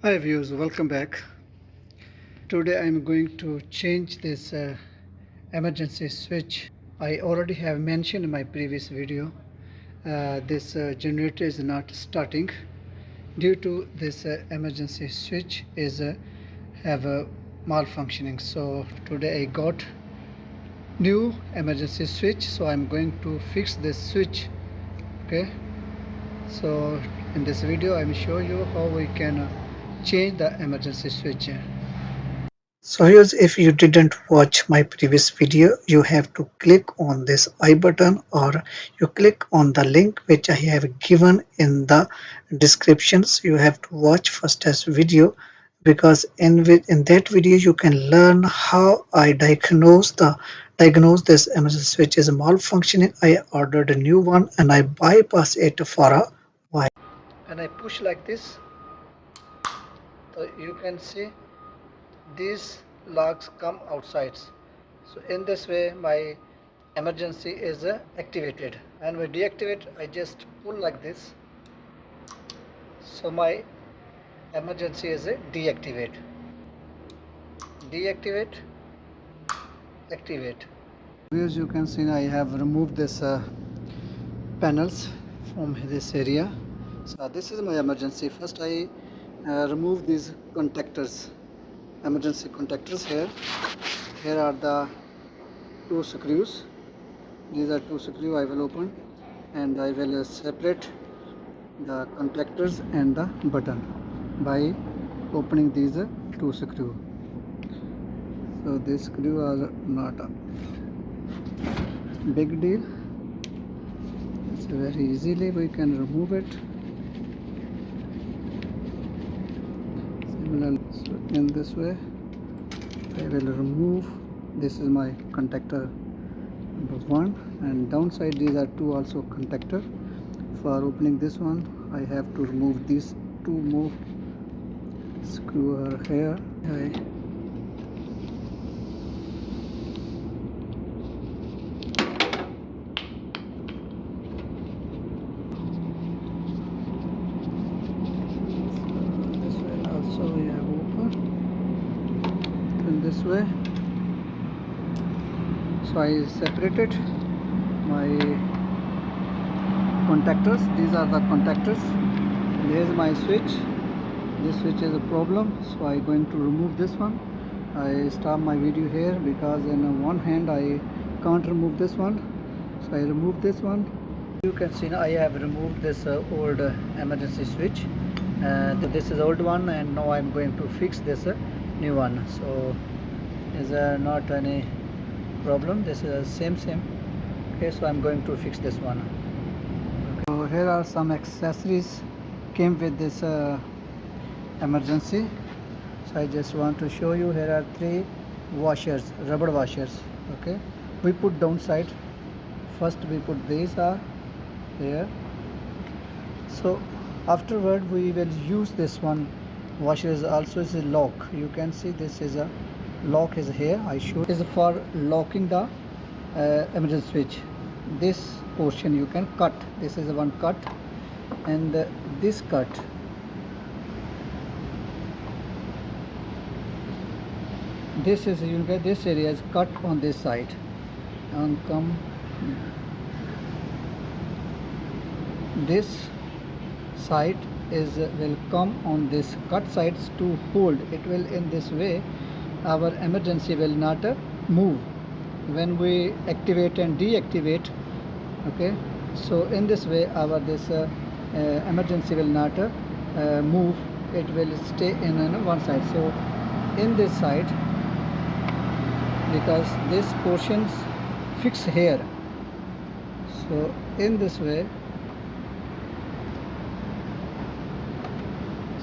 Hi viewers, welcome back. Today I'm going to change this emergency switch. I already have mentioned in my previous video this generator is not starting due to this emergency switch is have a malfunctioning. So today I got new emergency switch, so I'm going to fix this switch. Okay, so in this video I'm show you how we can change the emergency switch. So here's, if you didn't watch my previous video, you have to click on this I button or you click on the link which I have given in the descriptions. You have to watch first as video, because in that video you can learn how I diagnose this emergency switch is malfunctioning. I ordered a new one and I bypass it for a while. And I push like this, so you can see these logs come outside. So in this way my emergency is activated, and we deactivate, I just pull like this, so my emergency is deactivate, activate. As you can see, I have removed this panels from this area. So this is my emergency. First I remove these contactors, emergency contactors. Here are the two screws. These are two screws I will open, and I will separate the contactors and the button by opening these two screws. So these screws are not a big deal. It's very easily we can remove it. Similarly, so in this way I will remove. This is my contactor number 1, and downside these are two also contactor. For opening this one I have to remove these two more screws are here. This one also we have open in this way. So I separated my contactors. These are the contactors. Here is my switch. This switch is a problem, so I going to remove this one. I stop my video here because in one hand I can't remove this one, so I remove this one. You can see now I have removed this old emergency switch. This is old one, and now I'm going to fix this new one. So is not any problem. This is same. Okay, so I'm going to fix this one. Okay. So here are some accessories came with this emergency. So I just want to show you. Here are 3 washers, rubber washers. Okay, we put downside. First we put these are here. So afterward we will use this one. Washer is also is a lock. You can see this is a lock is here. I show is for locking the emergency switch. This portion you can cut. This is one cut, and this cut. This is, you get this area is cut on this side, and come this side is will come on this cut sides to hold. It will in this way our emergency will not move when we activate and deactivate. Okay, so in this way our this emergency will not move. It will stay in one side. So in this side, because this portions fix here, so in this way,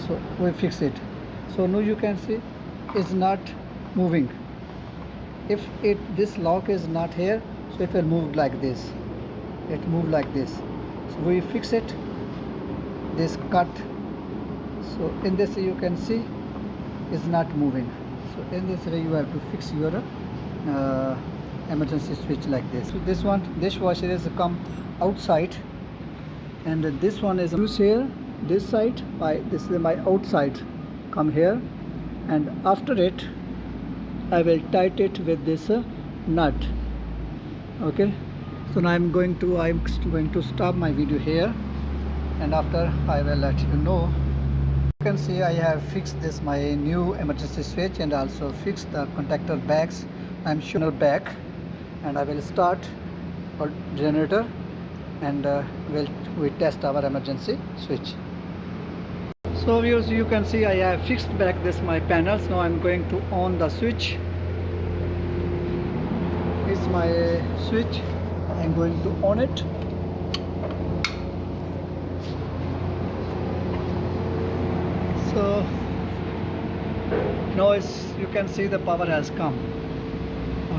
so we fix it. So now you can see it's not moving. If this lock is not here, so it will move like this. It move like this. So we fix it, this cut. So in this you can see is not moving. So in this way you have to fix your emergency switch like this. So this one, dishwasher is come outside, and this one is used here. This side, this is my outside come here, and after it I will tighten it with this nut. Okay, so now I'm going to stop my video here, and after I will let you know. You can see I have fixed this my new emergency switch and also fixed the contactor bags. I'm showing back, and I will start our generator, and we test our emergency switch. So viewers, you can see I have fixed back this my panels. Now I'm going to on the switch. This is my switch. I'm going to on it. So now you can see the power has come.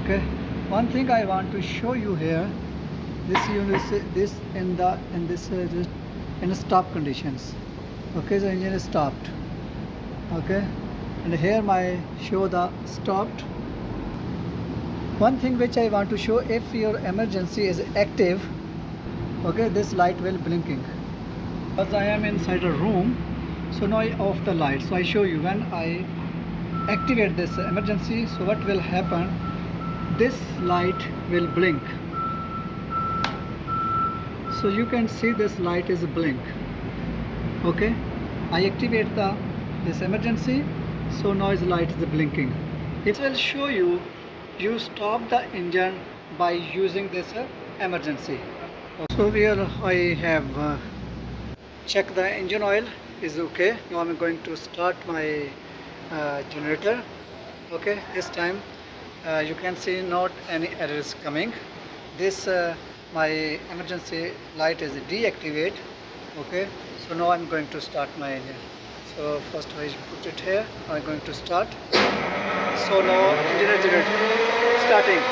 Okay, one thing I want to show you here, this unit, this in in stop conditions. Okay, the engine is stopped. Okay, and here my show the stopped. One thing which I want to show, if your emergency is active, okay, this light will blinking. Because I am inside a room, so now I off the light. So I show you when I activate this emergency, so what will happen, this light will blink. So you can see this light is blink. Okay, I activate this emergency, so now the light is blinking. It will show you stop the engine by using this emergency. So here I have checked the engine oil is okay. Now I'm going to start my generator. Okay, this time you can see not any errors coming. This my emergency light is deactivate. Okay, so now I'm going to start my engine. So first I put it here. I'm going to start. So now generator starting.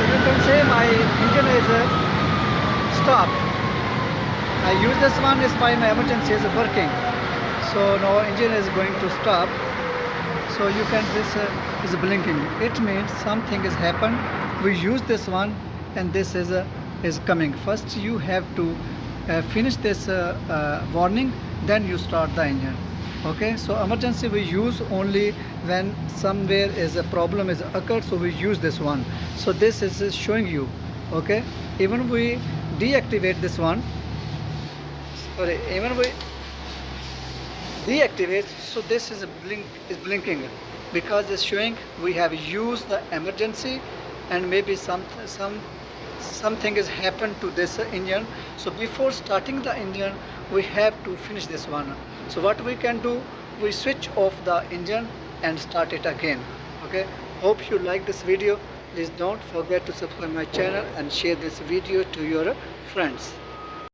You can say my engine is stopped. I use this one is my emergency is working. So now engine is going to stop. So you can this is blinking. It means something has happened. We use this one, and this is coming. First you have to finish this warning, then you start the engine. Okay, so emergency we use only when somewhere is a problem is occurred, so we use this one. So this is showing you. Okay, even we deactivate this one, sorry, even we deactivate, so this is blinking because it's showing we have used the emergency, and maybe something has happened to this engine. So before starting the engine we have to finish this one. So what we can do, we switch off the engine and start it again. Okay, hope you like this video. Please don't forget to subscribe my channel and share this video to your friends.